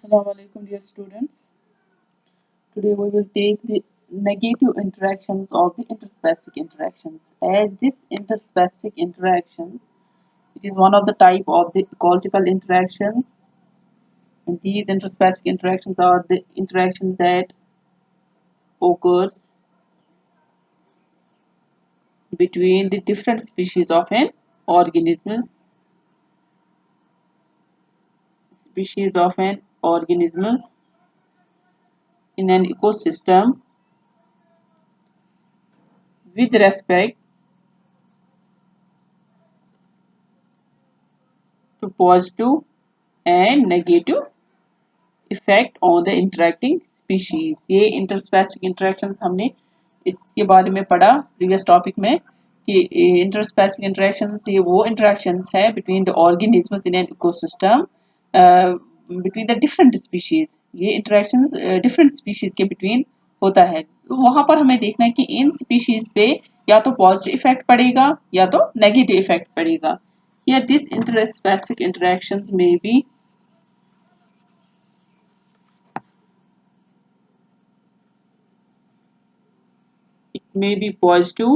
Assalamu alaikum dear students. Today we will take the negative interactions of the interspecific interactions. As this interspecific interactions, it is one of the type of the ecological interactions, and these interspecific interactions are the interactions that occurs between the different species of an organisms in an ecosystem with respect to positive and negative effect on the interacting species. ये interspecific interactions हमने इसके बारे में पढ़ा previous topic में कि interspecific interactions ये वो इंटरेक्शंस है between the organisms in an ecosystem between the different species. ये इंटरेक्शंस डिफरेंट स्पीशीज के बिटवीन होता है। तो वहां पर हमें देखना है कि इन स्पीशीज पे या तो पॉजिटिव इफेक्ट पड़ेगा या तो नेगेटिव इफेक्ट पड़ेगा। या दिस इंटरस्पेसिफिक इंटरेक्शंस में भी may be positive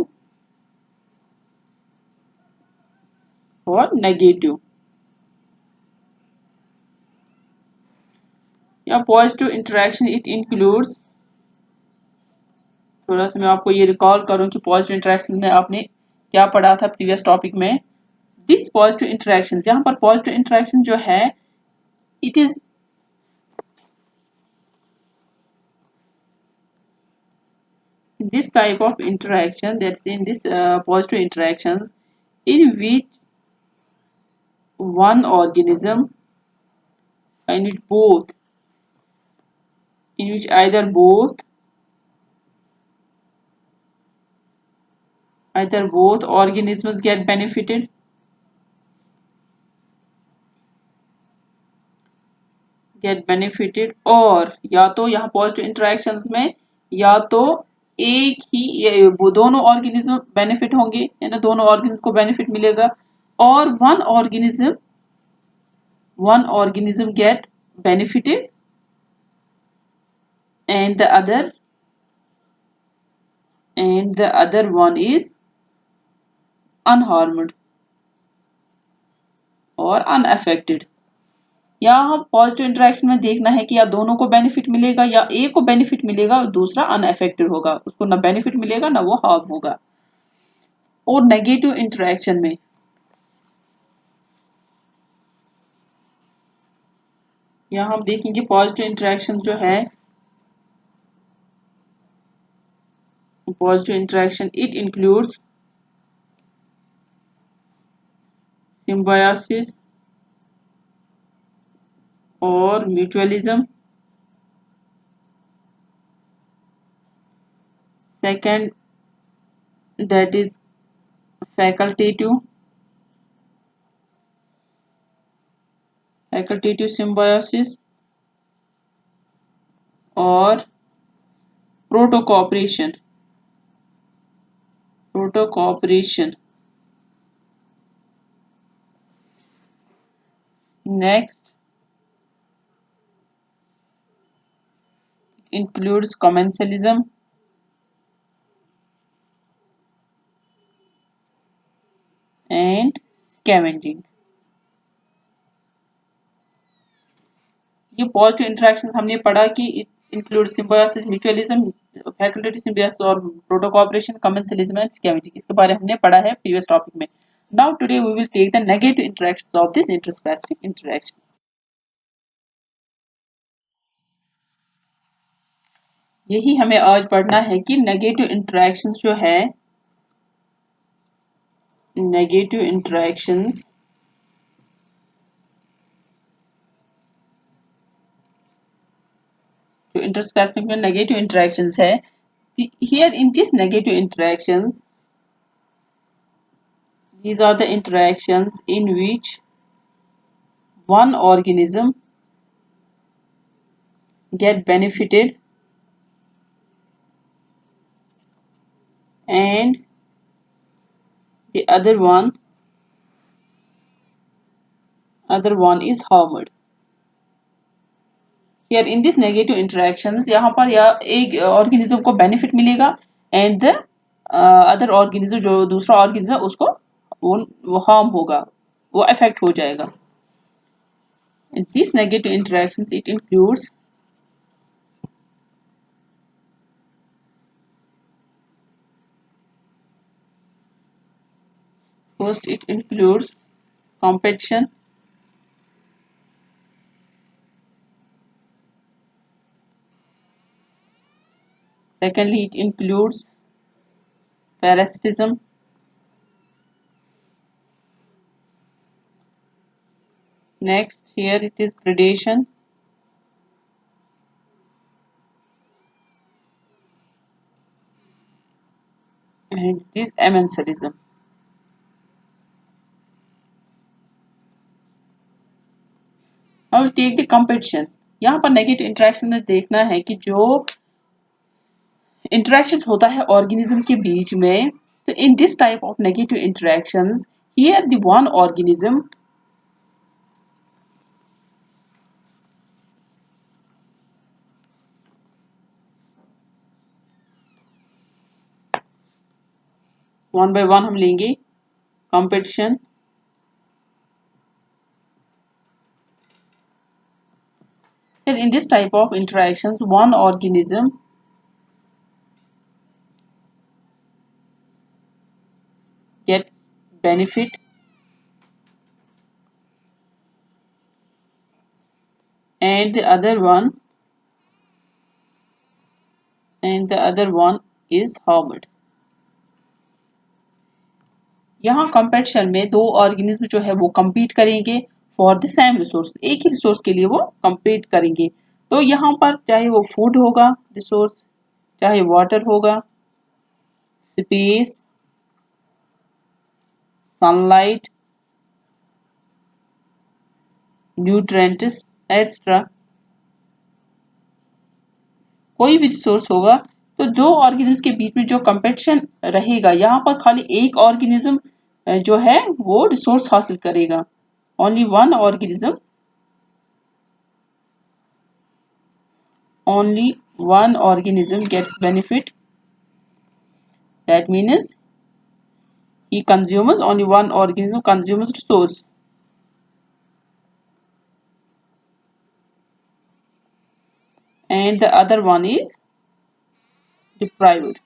or negative. या पॉजिटिव इंटरेक्शन इट इंक्लूड्स, थोड़ा सा मैं आपको ये रिकॉल करूं कि पॉजिटिव इंटरेक्शन में आपने क्या पढ़ा था प्रीवियस टॉपिक में। दिस पॉजिटिव इंटरेक्शन, यहाँ पर पॉजिटिव इंटरेक्शन जो है it is this type of interaction, that's in this positive interactions in which one organism and it both in which either both organisms get benefited और या तो यहाँ positive interactions में या तो एक ही वो दोनों ऑर्गेनिज्म बेनिफिट होंगे, है ना, दोनों ऑर्गेनिज्म को बेनिफिट मिलेगा और one organism get benefited and the other one is unharmed और unaffected। यहाँ पॉजिटिव इंटरेक्शन में देखना है कि या दोनों को बेनिफिट मिलेगा या एक को बेनिफिट मिलेगा और दूसरा अनअफेक्टेड होगा, उसको ना बेनिफिट मिलेगा ना वो हार्म होगा। और नेगेटिव इंटरेक्शन में यहाँ हम देखेंगे पॉजिटिव इंटरेक्शन जो है, positive interaction it includes symbiosis और mutualism. Second, that is facultative symbiosis और protocooperation। Next includes commensalism and scavenging। ये पॉजिटिव इंटरेक्शन हमने पढ़ा कि it include symbiosis, mutualism, facultative symbiosis और प्रोटोकोऑपरेशन, कमेंसलिज्म एंड स्कैवेंजिंग। इसके बारे में हमने पढ़ा है प्रीवियस टॉपिक में। Now today we will take the negative interactions of this interspecific interaction. यही हमें आज पढ़ना है कि नेगेटिव इंटरेक्शंस जो है, नेगेटिव इंटरेक्शंस जो इंटरस्पेसिफिक में नेगेटिव इंटरेक्शंस है, here in this negative interactions, these are the interactions in which one organism get benefited and the other one is harmed। Here in this negative interactions, यहाँ पर या एक organism को benefit मिलेगा and the other organism, जो दूसरा organism उसको वो हार्म होगा, वो अफेक्ट हो जाएगा. These negative interactions, it includes first, it includes competition. Secondly, it includes parasitism. Next, here it is predation. And it is amensalism. Now we'll take the competition. यहाँ पर नेगेटिव इंटरेक्शन में देखना है कि जो इंटरेक्शन होता है ऑर्गेनिज्म के बीच में, तो in this type of negative interactions, here the one organism one by one हम लेंगे. Competition, in this type of interactions, one organism gets benefit and the other one is harmed. यहाँ competition में दो organism जो है वो compete करेंगे for the same resource, एक ही रिसोर्स के लिए वो compete करेंगे. तो यहाँ पर चाहे वो फूड होगा रिसोर्स, चाहे वाटर होगा, स्पेस, सनलाइट, न्यूट्रेंट्स एक्स्ट्रा, कोई भी रिसोर्स होगा, तो दो ऑर्गेनिज्म के बीच में जो कंपटीशन रहेगा, यहाँ पर खाली एक ऑर्गेनिज्म जो है वो रिसोर्स हासिल करेगा. Only one organism, only one organism gets benefit. That means he consumes, only one organism consumes resource. And the other one is deprived.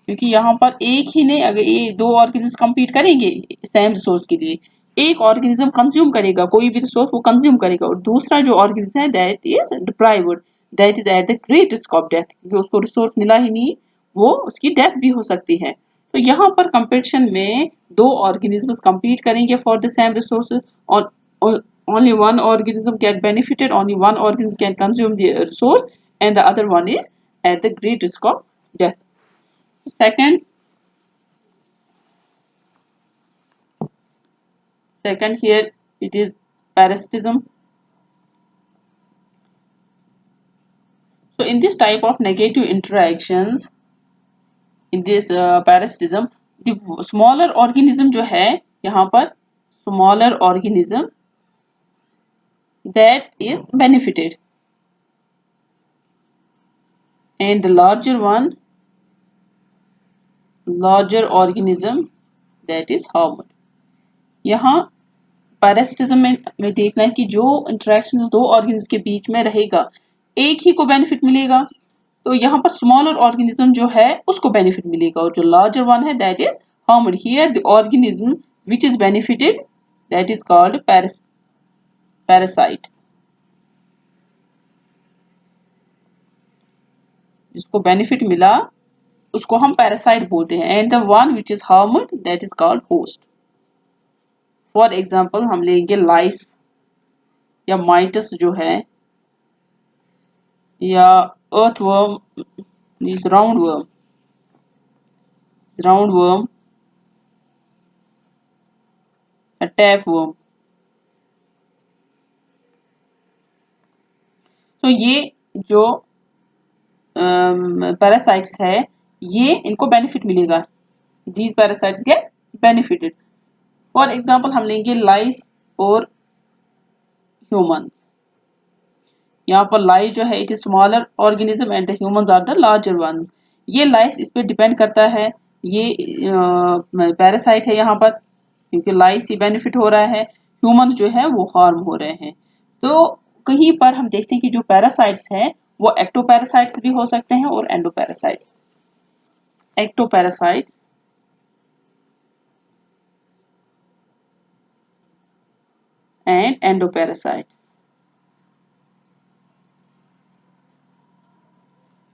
क्योंकि यहाँ पर एक ही नहीं, अगर ये दो ऑर्गेनिज्म compete करेंगे सेम रिसोर्स के लिए, एक ऑर्गेनिज्म कंज्यूम करेगा, कोई भी रिसोर्स वो कंज्यूम करेगा, और दूसरा जो ऑर्गेनिज्म है that is deprived, that is at the great risk of death, क्योंकि उसको रिसोर्स मिला ही नहीं, वो उसकी डेथ भी हो सकती है. तो यहाँ पर कंपटीशन में दो ऑर्गेनिज्म्स compete करेंगे फॉर द सेम रिसोर्सेज, और only one organism get benefited, only one organism can consume the resource, and the other one is at the great risk of death. Second, here it is parasitism. So in this type of negative interactions, in this parasitism, the smaller organism जो है यहाँ पर, smaller organism that is benefited, and the larger organism that is harmed. यहाँ parasitism में देखना है कि जो इंटरेक्शन दो ऑर्गेनिज्म के बीच में रहेगा, एक ही को बेनिफिट मिलेगा, तो यहाँ पर स्मॉलर ऑर्गेनिज्म जो है उसको बेनिफिट मिलेगा, और जो लार्जर वन है that is harmed. Here the organism which is benefited that is called parasite. जिसको बेनिफिट मिला उसको हम पैरासाइट बोलते हैं, and the one which is harmed that is called host. For example हम लेंगे लाइस या माइटस जो है, या earthworm, is roundworm, a tapeworm. तो ये जो पैरासाइट्स है, ये इनको बेनिफिट मिलेगा. These parasites get benefited. For example हम लेंगे लाइस और ह्यूमंस। यहाँ पर लाइस जो है it is smaller organism and the humans are the larger ones. ये लाइस इस पे डिपेंड करता है, ये पैरासाइट है यहाँ पर, क्योंकि लाइस ही बेनिफिट हो रहा है, ह्यूमंस जो है वो हार्म हो रहे हैं। तो कहीं पर हम देखते हैं कि जो पैरासाइट्स हैं वो एक्टोपैरासाइट्स भी हो सकते हैं और endoparasites. Ectoparasites and endoparasites.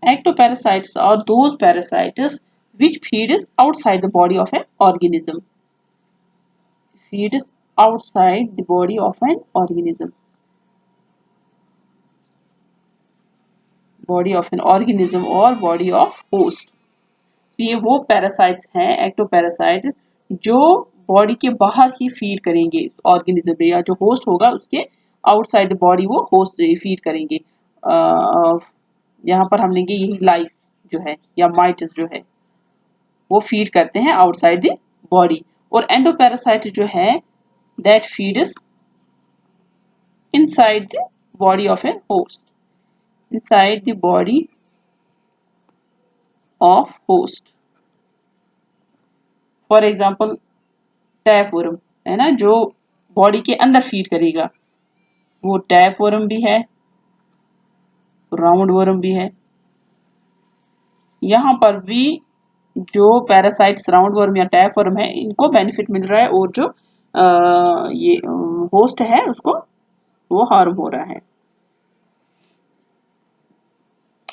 Ectoparasites are those parasites which feeds outside the body of an organism. Feeds outside the body of an organism. Body of an organism or body of host. तो ये वो parasites हैं ectoparasites जो body के बाहर ही feed करेंगे organism में, या जो होस्ट होगा उसके आउटसाइड द बॉडी वो होस्ट फीड करेंगे। यहाँ पर हम लेंगे यही लाइस जो है या माइट्स जो है वो फीड करते हैं आउटसाइड द बॉडी। और एंडोपैरासाइट जो है that feeds inside the body of an host, inside the body of host. For example tapeworm है ना, जो बॉडी के अंदर फीड करेगा, वो टैपवर्म भी है, राउंड वर्म भी है। यहाँ पर भी जो पैरासाइट्स राउंड वर्म या टैपवर्म है इनको बेनिफिट मिल रहा है, और जो ये होस्ट है उसको वो हार्म हो रहा है।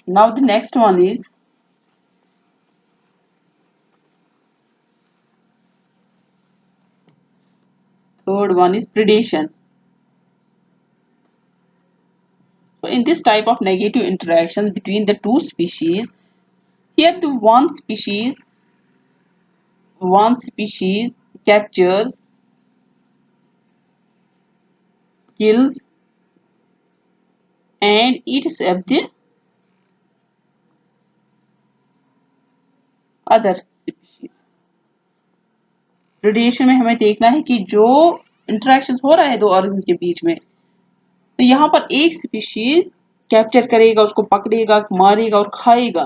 Now the next one is third one is predation. So in this type of negative interaction between the two species, here the one species captures, kills and eats up the other species. Predation में हमें देखना है कि जो interaction हो रहा है दो ऑर्गन्स के बीच में, तो यहाँ पर एक स्पीशीज कैप्चर करेगा, उसको पकड़ेगा, मारेगा और खाएगा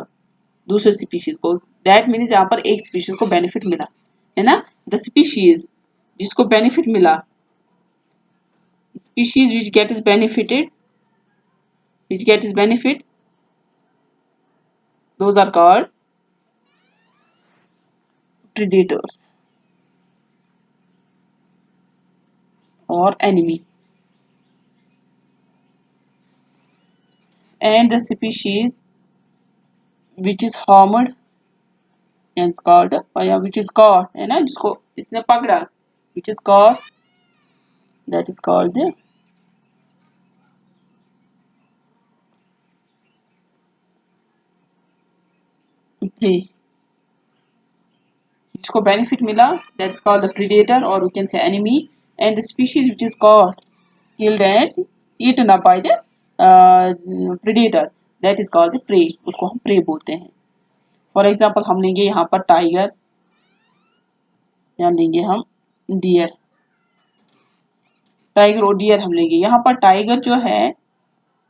दूसरे स्पीशीज को। दैट मीन्स यहाँ पर एक स्पीशीज को बेनिफिट मिला है ना। द स्पीशीज जिसको बेनिफिट मिला, species which get is benefited, which get its benefit, those are called predators or enemy. And the species which is harmed is called, या which is caught है ना, जिसको इसने पकड़ा, which is caught, that is called the prey. जिसको benefit मिला that is called the predator or we can say enemy. And the species which is caught, killed and eaten up by the predator, that is called the prey. उसको हम prey बोलते हैं। For example हम लेंगे यहाँ पर tiger, या लेंगे हम डियर। टाइगर और डियर हम लेंगे। यहाँ पर टाइगर जो है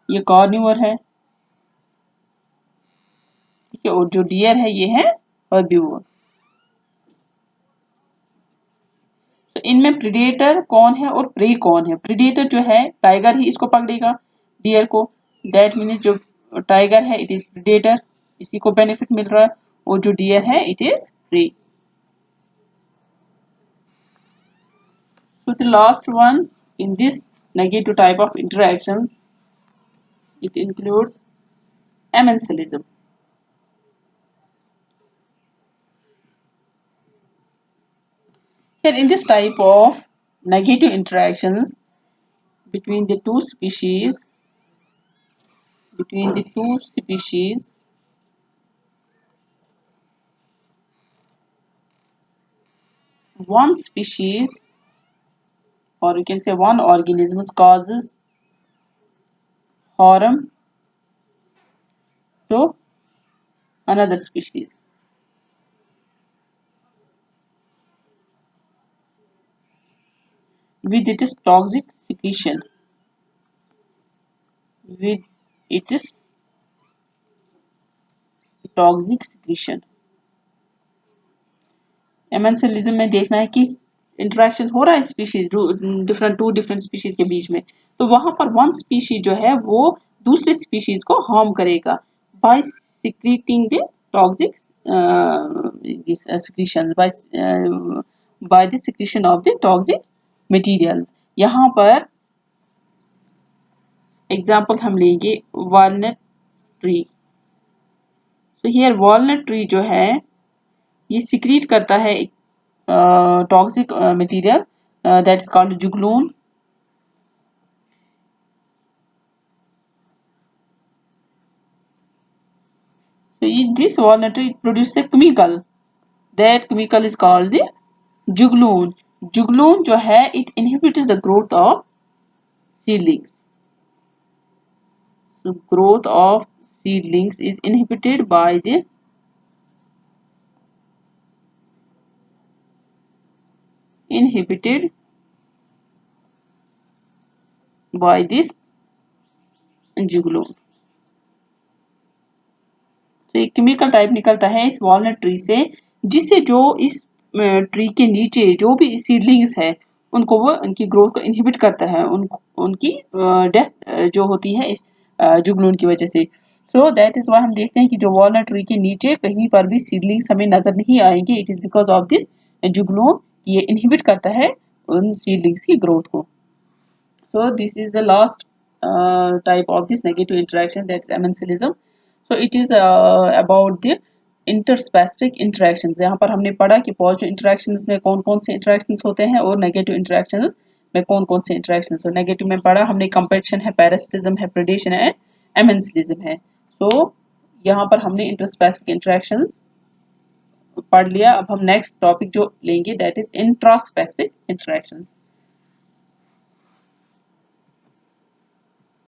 ये कार्निवोर है, ठीक है, और जो डियर है ये है हर्बीवोर। तो इनमें प्रीडेटर कौन है और प्रे कौन है? प्रीडेटर जो है टाइगर ही इसको पकड़ेगा डियर को, दैट मीन्स जो टाइगर है इट इज प्रीडेटर, इसी को बेनिफिट मिल रहा है, और जो डियर है it is prey. So the last one in this negative type of interactions, it includes amensalism. Here in this type of negative interactions between the two species, one species or you can say one organism causes harm to another species. with its toxic secretion, with its toxic secretion। Amensalism में देखना है कि interaction हो रहा है species to different species के बीच में, तो वहां पर वन स्पीशीज जो है वो दूसरे स्पीशीज को हार्म करेगा by secreting the toxic secretions by the secretion of the toxic materials। यहाँ पर एग्जाम्पल हम लेंगे वॉलनट ट्री। तो हियर वॉलनट ट्री जो है ये सिक्रीट करता है toxic material that is called juglone। So this walnut tree produces a chemical, that chemical is called the juglone। juglone जो है it inhibits the growth of seedlings। So growth of seedlings is inhibited by the this juglone। तो एक chemical type निकलता है इस walnut tree से, जिससे जो इस ट्री के नीचे जो भी सीडलिंग्स है उनको वो उनकी ग्रोथ को इनहिबिट करता है, उनकी डेथ जो होती है इस जुगनून की वजह से। सो दैट इज व्हाई हम देखते हैं कि जो वॉलनट ट्री के नीचे कहीं पर भी सीडलिंग्स हमें नजर नहीं आएंगे। It is because of this जुगनून, ये इनहिबिट करता है उन सीडलिंग्स की ग्रोथ को। So this is the last type of this negative interaction, that is amensalism। So it is about the interspecific interactions। यहाँ पर हमने पढ़ा कि पॉजिटिव इंटरेक्शंस में कौन कौन से इंटरेक्शंस होते हैं और नेगेटिव इंटरेक्शंस में कौन कौन से इंटरेक्शंस। तो नेगेटिव में पढ़ा हमने कंपेटिशन है, पैरासिटिज्म है, प्रेडेशन है, एमेंसिलिज्म है। तो यहाँ पर हमने इंटरस्पेसिफिक इंटरेक्शंस पढ़ लिया। अब हम नेक्स्ट टॉपिक जो लेंगे दैट इज इंट्रास्पेसिफिक इंटरेक्शंस।